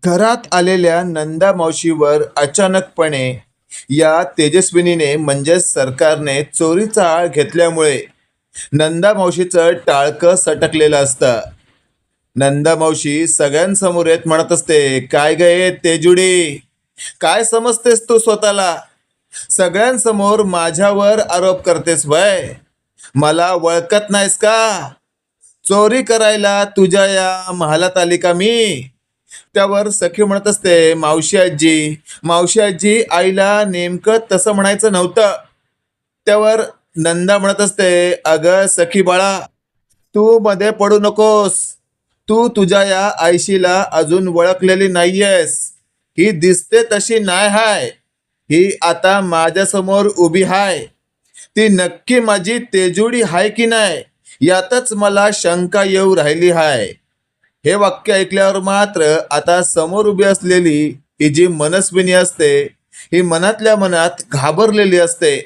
घरात आलेल्या नंदा मावशीवर अचानकपणे या तेजस्विनीने म्हणजेच सरकारने चोरीचा आळ घेतल्यामुळे नंदा मावशीचं टाळकं सटकलेलं असतं. नंदा मावशी सगळ्यांसमोर येत म्हणत असते, काय गे तेजुडी, काय समजतेस तू स्वतःला? सगळ्यांसमोर माझ्यावर आरोप करतेस वय? मला ओळखत नाहीस का? चोरी करायला तुझ्या या महालात आली का मी? त्यावर सखी म्हणत असते, मावशी आजी आईला नेमकं तसं म्हणायचं नव्हतं. त्यावर नंदा म्हणत असते, अगं सखी बाळा, तू मध्ये पडू नकोस. तू तुझ्या या आईशीला अजून ओळखलेली नाहीयेस. ही दिसते तशी नाही हाय. ही आता माझ्यासमोर उभी हाय. ती नक्की माझी तेजुडी हाय की नाही यातच मला शंका येऊ राहिली हाय. हे वाक्य ऐकल्यावर मात्र आता समोर उभी असलेली ही जी मनस्विनी असते, ही मनातल्या मनात घाबरलेली असते.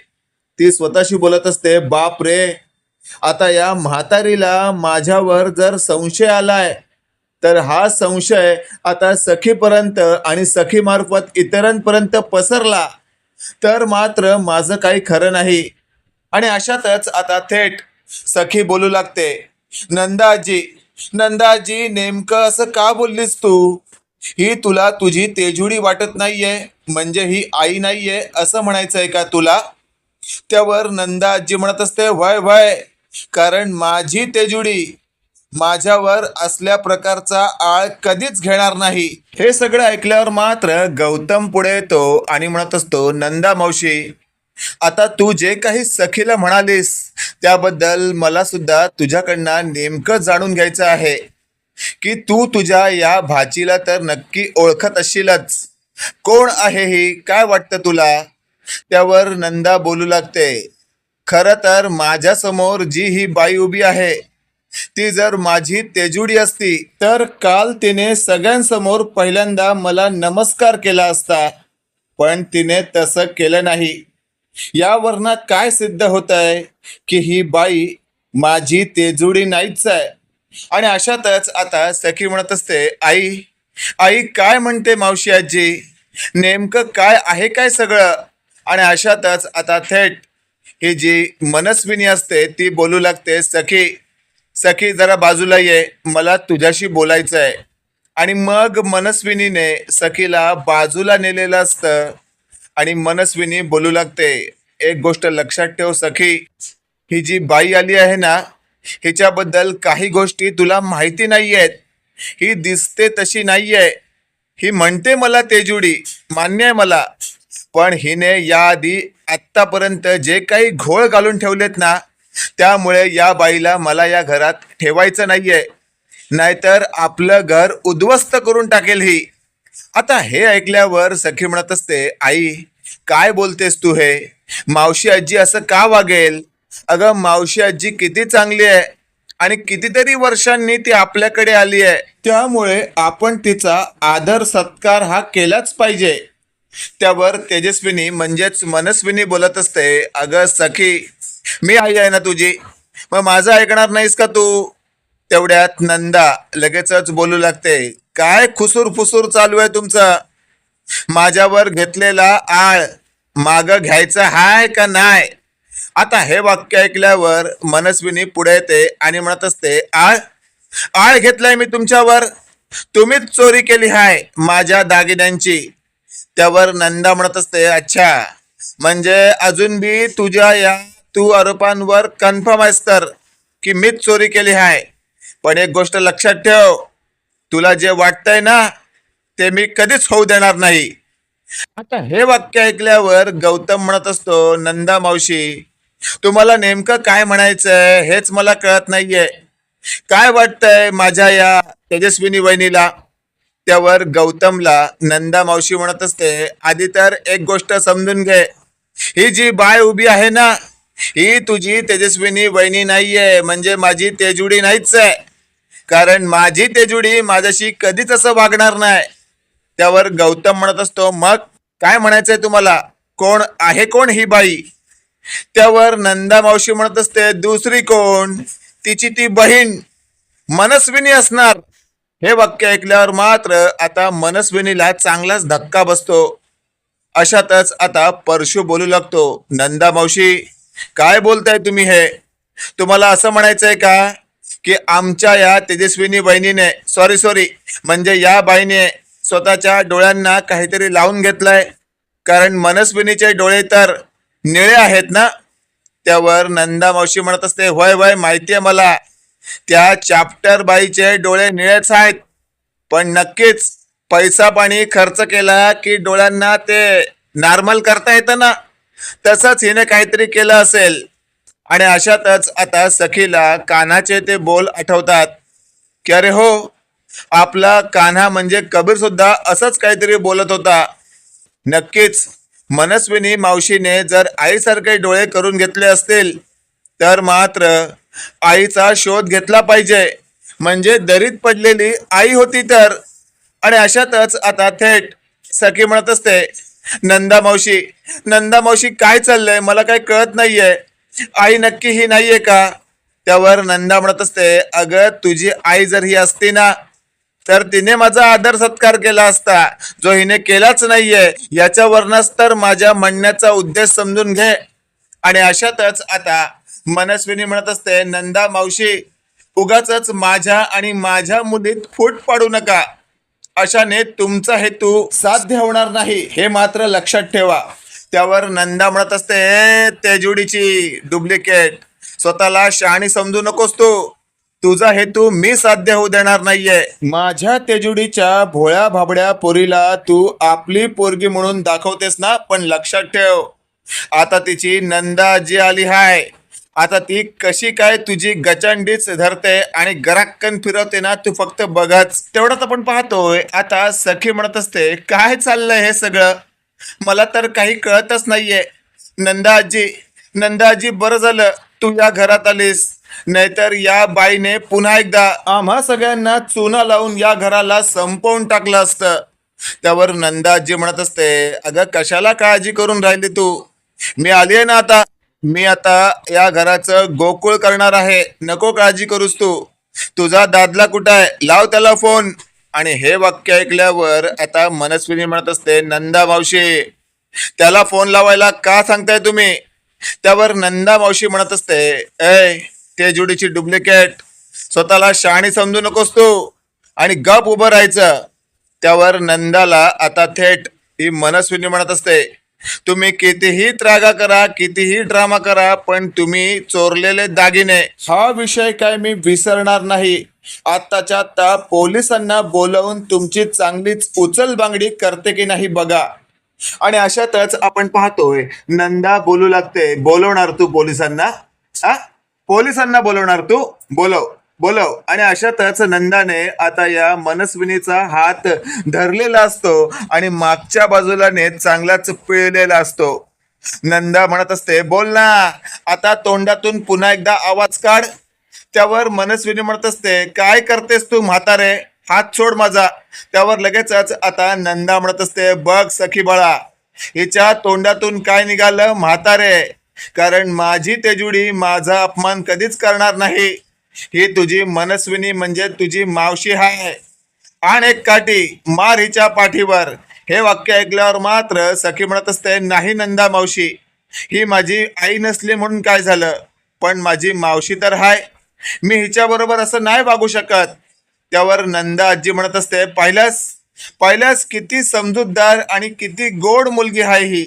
ती स्वतःशी बोलत असते, बाप रे, आता या म्हातारीला माझ्यावर जर संशय आलाय तर हा संशय आता सखीपर्यंत आणि सखीमार्फत इतरांपर्यंत पसरला तर मात्र माझं काही खरं नाही. आणि अशातच आता थेट सखी बोलू लागते, नंदाजी, नंदाजी, नेमकं असं का बोललीस तू? ही तुला तुझी तेजुडी वाटत नाहीये, म्हणजे ही आई नाहीये असं म्हणायचंय का तुला? त्यावर नंदाजी म्हणत असते, वय वय, कारण माझी तेजुडी माझ्यावर असल्या प्रकारचा आळ कधीच घेणार नाही. हे सगळं ऐकल्यावर मात्र गौतम पुढे येतो आणि म्हणत असतो, नंदा मावशी, आता तू जे काही सखीला म्हणालीस त्याबद्दल मला सुद्धा तुझ्याकडनं नेमकं जाणून घ्यायचं आहे की तू तुझ्या या भाचीला तर नक्की ओळखत असशीलच. कोण आहे ही, काय वाटतं तुला? त्यावर नंदा बोलू लागते, खरं तर माझ्यासमोर जी ही बाई उभी आहे ती जर माझी तेजुडी असती तर काल तिने सगळ्यांसमोर पहिल्यांदा मला नमस्कार केला असता, पण तिने तसं केलं नाही. यावरनं काय सिद्ध होत आहे की ही बाई माझी तेजुडी नाहीच आहे. आणि अशातच आता सखी म्हणत असते, आई, आई काय म्हणते मावशी आजी, नेमकं काय आहे काय सगळं? आणि अशातच आता थेट ही जी मनस्विनी असते ती बोलू लागते, सखी, सखी जरा बाजूला ये, मला तुझ्याशी बोलायचं आहे. आणि मग मनस्विनीने सखीला बाजूला नेलेलं असतं आणि मनस्विनी बोलू लागते, एक गोष्ट लक्षात ठेव सखी, ही जी बाई आली आहे ना, हिच्याबद्दल काही गोष्टी तुला माहिती नाहीयेत. ही दिसते तशी नाहीये. ही म्हणते मला तेजुडी, मान्य आहे मला, पण हिने याआधी आत्तापर्यंत जे काही घोळ घालून ठेवलेत ना, त्यामुळे या बाईला मला या घरात ठेवायचं नाहीये, नाहीतर आपलं घर उद्ध्वस्त करून टाकेल ही. आता हे ऐकल्यावर सखी म्हणत असते, आई, काय बोलतेस तू हे? मावशी आजी असं का वागेल? अगं मावशी आजी किती चांगली आहे आणि कितीतरी वर्षांनी ती आपल्याकडे आली आहे, त्यामुळे आपण तिचा आदर सत्कार हा केलाच पाहिजे. त्यावर तेजस्विनी म्हणजेच मनस्विनी बोलत असते, अगं सखी, मी आई आहे ना तुझी, मग माझं ऐकणार नाहीस का तू? तेवढ्यात नंदा लगेचच बोलू लागते, काय खुसूर फुसूर चालू आहे तुमचं? माझ्यावर घेतलेला आळ माग घ्यायचा हाय का नाही? आता हे वाक्य ऐकल्यावर मनस्विनी पुढे येते आणि म्हणत असते, आळ, आळ घेतलाय मी तुमच्यावर? तुम्हीच चोरी केली हाय माझ्या दागिन्यांची. त्यावर नंदा म्हणत असते, अच्छा, म्हणजे अजून बी तुझ्या या तू आरोपांवर कन्फर्म आहेस तर की मीच चोरी केली आहे? पण एक गोष्ट लक्षात ठेव, तुला जे वाटतंय ना ते मी कधीच होऊ देणार नाही. आता हे वाक्य ऐकल्यावर गौतम म्हणत असतो, नंदा मावशी, तुम्हाला नेमकं काय म्हणायचंय हेच मला कळत नाहीये. काय वाटतंय माझ्या या तेजस्विनी वहिनीला? त्यावर गौतमला नंदा मावशी म्हणत असते, आधी तर एक गोष्ट समजून घे, ही जी बाय उभी आहे ना, ही तुझी तेजस्विनी वहिनी नाहीये, म्हणजे माझी तेजुडी नाहीच आहे. कारण माझी तेजुडी माझ्याशी कधीच असं वागणार नाही. त्यावर गौतम म्हणत असतो, मग काय म्हणायचंय तुम्हाला? कोण आहे, कोण ही बाई? त्यावर नंदा मावशी म्हणत असते, दुसरी कोण, तिची ती बहीण मनस्विनी असणार. हे वाक्य ऐकल्यावर मात्र आता मनस्विनीला चांगलाच धक्का बसतो. अशातच आता परशू बोलू लागतो, नंदा मावशी काय बोलताय तुम्ही? हे तुम्हाला असं म्हणायचंय का की आमच्या या तेजस्विनी बहिणीने सॉरी म्हणजे या बाईने स्वतःच्या डोळ्यांना काहीतरी लावून घेतलंय? कारण मनस्विनीचे डोळे तर निळे आहेत ना. त्यावर नंदा मावशी म्हणत असते, होय होय माहितीये मला, त्या चॅप्टर बाईचे डोळे निळेच आहेत, पण नक्कीच पैसा पाणी खर्च केला की डोळ्यांना ते नॉर्मल करता येतं ना, तसंच हिने काहीतरी केलं असेल. आणि अशातच आता सखीला कान्हाचे ते बोल आठवतात की अरे हो, आपला कान्हा म्हणजे कबीर सुद्धा असंच काहीतरी बोलत होता. नक्कीच मनस्विनी मावशीने जर आईसारखे डोळे करून घेतले असतील तर मात्र आईचा शोध घेतला पाहिजे, म्हणजे दरीत पडलेली आई होती तर. आणि अशातच आता थेट सखी म्हणत असते, नंदा मावशी काय चाललंय, मला काही कळत नाहीये, आई नक्की ही नाहीये का? त्यावर नंदा म्हणत असते, अगं तुझी आई जर ही असती ना तर तिने माझा आदर सत्कार केला असता, जो हिने केलाच नाहीये. याच्यावरनच तर माझ्या म्हणण्याचा उद्देश समजून घे. आणि अशातच आता मनस्विनी म्हणत असते, नंदा मावशी उगाच माझ्या आणि माझ्या मुलीत फूट पाडू नका, अशाने तुमचा हेतू साध्य होणार नाही, हे मात्र लक्षात ठेवा. त्यावर नंदा म्हणत असते, तेजुडीची डुप्लिकेट, स्वतःला शहाणी समजू नकोस तू, तुझा हेतू मी साध्य होऊ देणार नाहीये. माझ्या तेजुडीच्या भोळ्या भाबड्या पोरीला तू आपली पोरगी म्हणून दाखवतेस ना, पण लक्षात ठेव आता तिची नंदा आजी आली हाय, आता ती कशी काय तुझी गचंडीच धरते आणि गराक्कन फिरवते ना, तू फक्त बघच. तेवढंच आपण पाहतोय आता सखी म्हणत असते, काय चाललंय हे सगळं, मला तर काही कळतच नाहीये. नंदा आजी बरं झालं तू या घरात आलीस, नाहीतर या बाईने पुन्हा एकदा आम्हा सगळ्यांना चुना लावून या घराला संपवून टाकलं असतं. त्यावर नंदा आजी म्हणत असते, अगं कशाला काळजी करून राहिली तू, मी आली आहे ना आता, मी आता या घराचं गोकुळ करणार आहे, नको काळजी करूस तू. तुझा दादला कुठं आहे, लाव त्याला फोन. आणि हे वाक्य ऐकल्यावर आता मनस्विनी म्हणत असते, नंदा मावशी त्याला फोन लावायला का सांगताय तुम्ही? त्यावर नंदा मावशी म्हणत असते, ए ते जुडीची डुप्लिकेट, स्वतःला शहाणी समजू नकोस तू आणि गप उभं राहायचं. त्यावर नंदाला आता थेट ही मनस्विनी म्हणत असते, तुम्ही कितीही त्रागा करा, कितीही ड्रामा करा, पण तुम्ही चोरलेले दागिने हा विषय काय मी विसरणार नाही. आत्ताच्या आत्ता पोलिसांना बोलवून तुमची चांगलीच उचल बांगडी करते की नाही बघा. आणि अशातच आपण पाहतोय नंदा बोलू लागते, बोलवणार तू पोलिसांना? हा, पोलिसांना बोलवणार तू? बोलव बोलव. आणि अशातच नंदाने आता या मनस्विनीचा हात धरलेला असतो आणि मागच्या बाजूला चांगलाच पिळलेला असतो. नंदा म्हणत असते, बोल ना आता, तोंडातून पुन्हा एकदा आवाज काढ. त्यावर मनस्विनी म्हणत असते, काय करतेस तू म्हातारे, हात सोड माझा. त्यावर लगेचच आता नंदा म्हणत असते, बघ सखी बाळा, हिच्या तोंडातून काय निघालं, म्हातारे, कारण माझी तेजुडी माझा अपमान कधीच करणार नाही. ही तुझी मनस्विनी म्हणजे तुझी मावशी आहे, आण एक काठी मार हिच्या पाठीवर. हे वाक्य ऐकल्यावर मात्र सखी म्हणत असते, नाही नंदा मावशी, ही माझी आई नसली म्हणून काय झालं, पण माझी मावशी तर हाय, मी हिच्या बरोबर असं नाही वागू शकत. त्यावर नंदा आजी म्हणत असते, पाहिल्यास किती समजूतदार आणि किती गोड मुलगी आहे ही,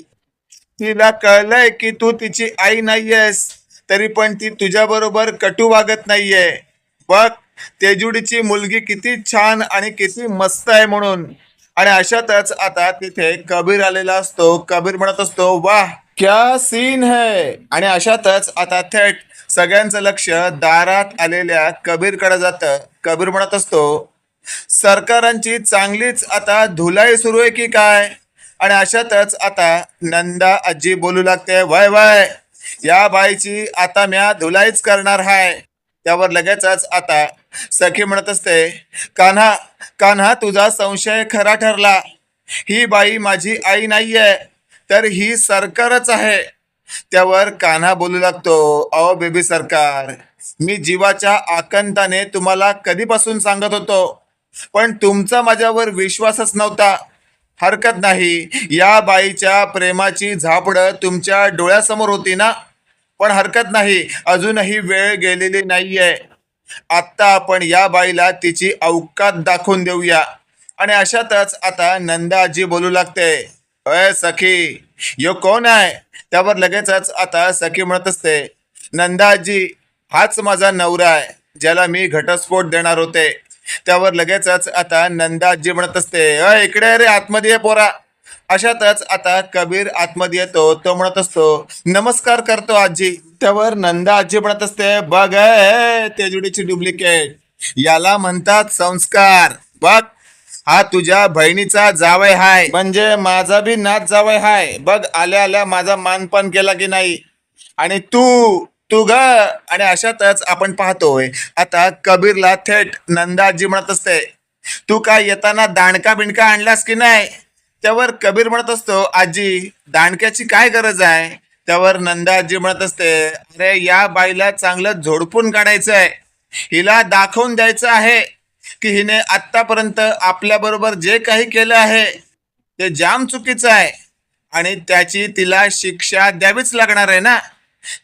तिला कळलंय की तू तिची आई नाहीयेस, तरी पण ती तुझ्या बरोबर कटू वागत नाहीये. बघ तेजुडीची मुलगी किती छान आणि किती मस्त आहे म्हणून. आणि अशातच आता तिथे कबीर आलेला असतो. कबीर म्हणत असतो, वाह क्या सीन है. आणि अशातच आता थेट सगळ्यांचं लक्ष दारात आलेल्या कबीरकडे जातं. कबीर म्हणत असतो, सरकारांची चांगलीच आता धुलाई सुरू आहे की काय? आणि अशातच आता नंदा आजी बोलू लागते, वय वय, या बाईची आता म्या धुलाईच करणार हाय. त्यावर लगेचच आता सखी म्हणत असते, कान्हा तुझा संशय खरा ठरला, ही बाई माझी आई नाहीये, तर ही सरकारच आहे. त्यावर कान्हा बोलू लागतो, अहो बेबी सरकार, मी जीवाच्या आकंताने तुम्हाला कधीपासून सांगत होतो पण तुमचा माझ्यावर विश्वासच नव्हता. हरकत नाही, या बाईच्या प्रेमाची झापडं तुमच्या डोळ्यासमोर होती ना. पण हरकत नाही, अजूनही वेळ गेलेली नाहीये. आत्ता आपण या बाईला तिची औकात दाखवून देऊया. आणि अशातच आता नंदा आजी बोलू लागते, अय सखी, यो कोण आहे? त्यावर लगेचच आता सखी म्हणत असते, नंदा आजी, हाच माझा नवरा आहे, ज्याला मी घटस्फोट देणार होते. त्यावर लगेचच आता नंदा आजी म्हणत असते, अय इकडे रे, आतमध्ये ये पोरा. अशातच आता कबीर आतमध्ये येतो. तो म्हणत असतो, नमस्कार करतो आजी. त्यावर नंदा आजी म्हणत असते, बघ तेजुडीची डुप्लिकेट, याला म्हणतात संस्कार. बघ, हा तुझ्या बहिणीचा जावई हाय, म्हणजे माझा बी नाच जावई हाय. बघ, आल्या आल्या माझा मानपान केला की नाही. आणि तू तू ग. आणि अशातच आपण पाहतोय आता कबीरला थेट नंदा आजी म्हणत असते, तू काय येताना दांडका बिंडका आणलास की नाही? त्यावर कबीर म्हणत असतो, आजी, दांडक्याची काय गरज आहे? त्यावर नंदा आजी म्हणत असते, अरे या बाईला चांगलं झोडपून काढायचं आहे. हिला दाखवून द्यायचं आहे की हिने आतापर्यंत आपल्या बरोबर जे काही केलं आहे ते जाम चुकीचं आहे आणि त्याची तिला शिक्षा द्यावीच लागणार आहे ना.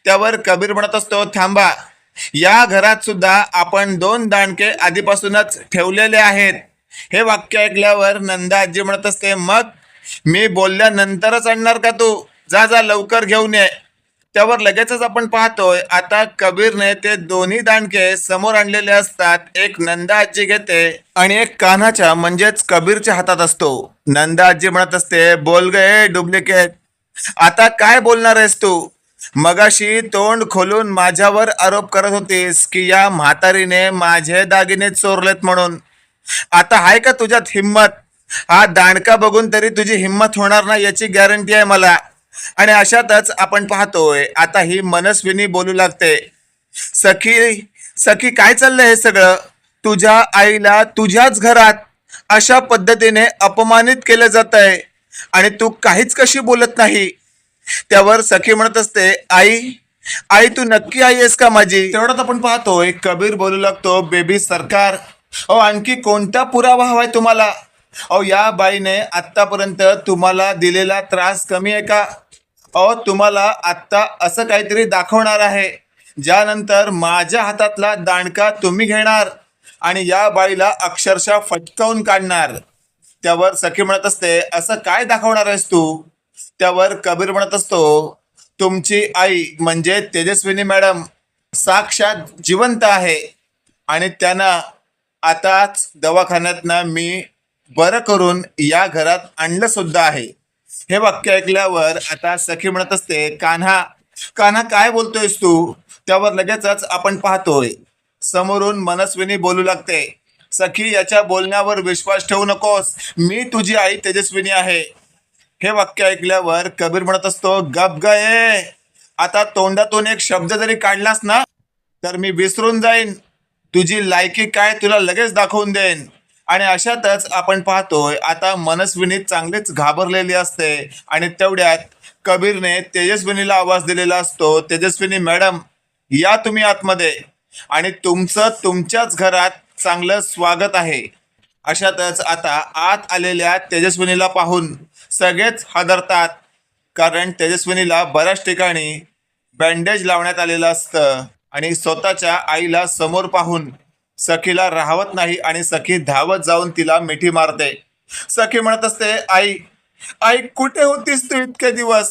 त्यावर कबीर म्हणत असतो, थांबा, या घरात सुद्धा आपण 2 दांडके आधीपासूनच ठेवलेले आहेत. हे वाक्य ऐकल्यावर नंदा आजी म्हणत असते, मग मी बोलल्यानंतरच आणणार का तू? जा जा, लवकर घेऊन ये. त्यावर लगेचच आपण पाहतोय आता कबीरने ते दोन्ही दांडके समोर आणलेले असतात. एक नंदा आजी घेते आणि एक कान्हाच्या म्हणजेच कबीरच्या हातात असतो. नंदा आजी म्हणत असते, बोल गे डुप्लिकेट, आता काय बोलणार आहेस तू? मगाशी तोंड खोलून माझ्यावर आरोप करत होतीस की या म्हातारीने माझे दागिने चोरलेत म्हणून. आता आहे का तुझ्यात हिम्मत? हा दांडका बघून तरी तुझी हिम्मत होणार ना याची गॅरंटी आहे मला. आणि अशातच आपण पाहतोय आता ही मनस्विनी बोलू लागते, सखी सखी, काय चाललंय हे सगळं? तुझ्या आईला तुझ्याच घरात अशा पद्धतीने अपमानित केलं जात आहे आणि तू काहीच कशी बोलत नाही. त्यावर सखी म्हणत असते, आई आई, तू नक्की आई आहेस का माझी? तेवढ्यात आपण पाहतोय कबीर बोलू लागतो, बेबी सरकार, अहो आणखी कोणता पुरावा हवाय तुम्हाला? अहो या बाईने आतापर्यंत तुम्हाला दिलेला त्रास कमी आहे का? अहो तुम्हाला आत्ता असं काहीतरी दाखवणार आहे ज्यानंतर माझ्या हातातला दांडका तुम्ही घेणार आणि या बाईला अक्षरशः फटकावून काढणार. त्यावर सखी म्हणत असते, असं काय दाखवणार आहेस तू? त्यावर कबीर म्हणत असतो, तुमची आई म्हणजे तेजस्विनी मॅडम साक्षात जिवंत आहे आणि त्यांना आताच दवाखान्यातनं मी बरं करून या घरात आणलं सुद्धा आहे. हे वाक्य ऐकल्यावर आता सखी म्हणत असते, कान्हा कान्हा, काय बोलतोयस तू? त्यावर लगेचच आपण पाहतोय समोरून मनस्विनी बोलू लागते, सखी, याच्या बोलण्यावर विश्वास ठेवू नकोस, मी तुझी आई तेजस्विनी आहे. हे वाक्य ऐकल्यावर कबीर म्हणत असतो, गप गये, आता तोंडातून एक शब्द जरी काढलास ना तर मी विसरून जाईन. तुझी लायकी काय तुला लगेच दाखवून देईन. आणि अशातच आपण पाहतोय आता मनस्विनी चांगलीच घाबरलेली असते आणि तेवढ्यात कबीरने तेजस्विनीला आवाज दिलेला असतो, तेजस्विनी मॅडम, या तुम्ही आतमध्ये आणि तुमचं तुमच्याच घरात चांगलं स्वागत आहे. अशातच आता आत आलेल्या तेजस्विनीला पाहून सगळेच हादरतात, कारण तेजस्विनीला बऱ्याच ठिकाणी बँडेज लावण्यात आलेलं असतं आणि स्वतःच्या आईला समोर पाहून सखीला राहवत नाही आणि सखी धावत जाऊन तिला मिठी मारते. सखी म्हणत असते, आई आई, कुठे होतीस तू इतके दिवस?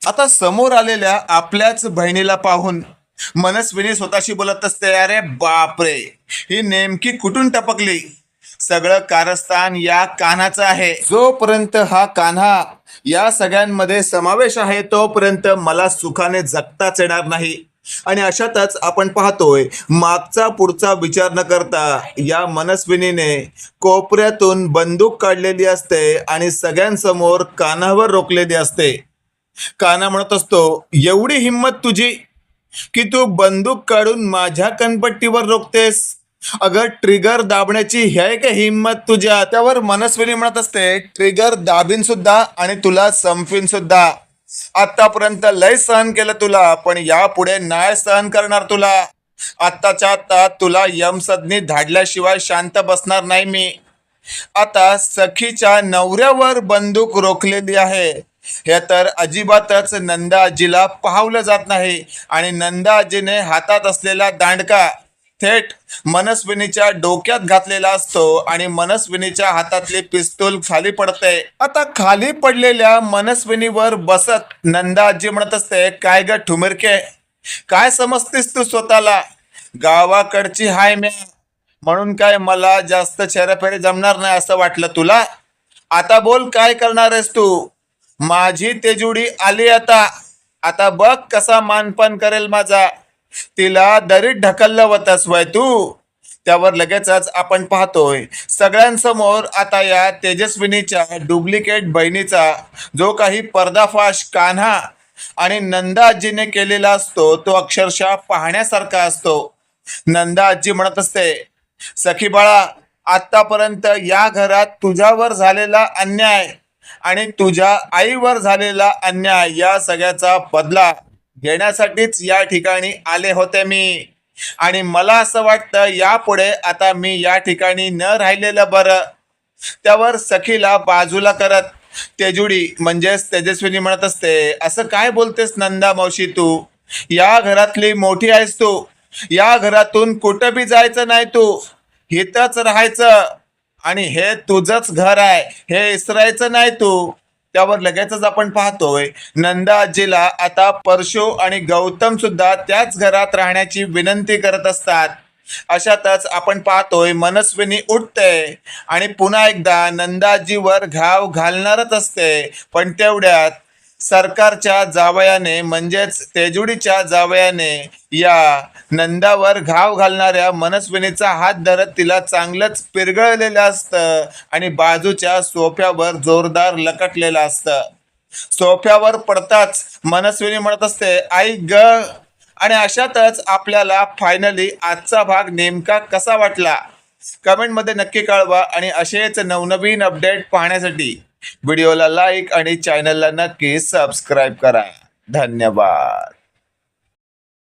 आता समोर आलेल्या आपल्याच बहिणीला पाहून मनस्विनी स्वतःशी बोलत असते, अरे बापरे, ही नेमकी कुठून टपकली? सगळं कारस्थान या कान्हाचं आहे. जोपर्यंत हा कान्हा या सगळ्यांमध्ये समावेश आहे तोपर्यंत मला सुखाने जगताच येणार नाही. आणि अशातच आपण पाहतोय मागचा पुढचा विचार न करता या मनस्विनीने कोपऱ्यातून बंदूक काढलेली असते आणि सगळ्यांसमोर कानावर रोखलेली असते. काना म्हणत असतो, एवढी हिंमत तुझी की तू बंदूक काढून माझ्या कनपट्टीवर रोखतेस? अगर ट्रिगर दाबण्याची हे का हिंमत तुझ्या? त्यावर मनस्विनी म्हणत असते, ट्रिगर दाबीन सुद्धा आणि तुला संपवीन सुद्धा. आतापर्यंत लय सहन केलं तुला, पण यापुढे नाही सहन करणार तुला. आत्ताच्या आता तुला यमसदनी धाडल्याशिवाय शांत बसणार नाही मी. आता सखीच्या नवऱ्यावर बंदूक रोखलेली आहे हे तर अजिबातच नंदा आजीला पाहवलं जात नाही आणि नंदा आजीने हातात असलेला दांडका थेट मनस्विनीच्या डोक्यात घातलेला असतो आणि मनस्विनीच्या हातातली पिस्तूल खाली पडते. आता खाली पडलेल्या मनस्विनीवर बसत नंदा आजी म्हणत असते, काय ग ठुमरके, काय समजतेस तू स्वतःला? गावाकडची हाय मी म्हणून काय मला जास्त चेहराफेरी जमणार नाही असं वाटलं तुला? आता बोल, काय करणार आहेस तू? माझी तेजुडी आली आता. आता बघ कसा मानपान करेल माझा. तिला दरीत ढकललं होतस वय तू. त्यावर लगेचच आपण पाहतोय सगळ्यांसमोर आता या तेजस्विनीच्या डुप्लिकेट बहिणीचा जो काही पर्दाफाश कान्हा आणि नंदा आजीने केलेला असतो तो अक्षरशः पाहण्यासारखा असतो. नंदा आजी म्हणत असते, सखी बाळा, आतापर्यंत या घरात तुझ्यावर झालेला अन्याय आणि तुझ्या आईवर झालेला अन्याय या सगळ्याचा बदला घेण्यासाठीच या ठिकाणी आले होते मी. आणि मला असं वाटतं यापुढे आता मी या ठिकाणी न राहिलेलं बरं. त्यावर सखीला बाजूला करत तेजुडी म्हणजेच तेजस्विनी म्हणत असते, असं काय बोलतेस नंदा मावशी तू? या घरातली मोठी आहेस तू. या घरातून कुठं बी जायचं नाही तू. इथंच राहायचं आणि हे तुझंच घर आहे, हे इसरायचं नाही तू. त्यावर लगेचच आपण पाहतोय नंदा आजीला आता परशु आणि गौतम सुद्धा त्याच घरात राहण्याची विनंती करत असतात. अशातच आपण पाहतोय मनस्विनी उठते आणि पुन्हा एकदा नंदा आजीवर घाव घालणारच असते. पण तेवढ्यात सरकारच्या जावयाने म्हणजेच तेजुडीच्या जावयाने या नंदावर घाव घालणाऱ्या मनस्विनीचा हात धरत तिला चांगलंच पिरगळलेलं असतं आणि बाजूच्या सोफ्यावर जोरदार लकटलेलं असतं. सोफ्यावर पडताच मनस्विनी म्हणत असते, आई ग. आणि अशातच आपल्याला फायनली आजचा भाग नेमका कसा वाटला कमेंटमध्ये नक्की कळवा आणि असेच नवनवीन अपडेट पाहण्यासाठी व्हिडिओला लाईक आणि चॅनलला नक्की सबस्क्राईब करा. धन्यवाद.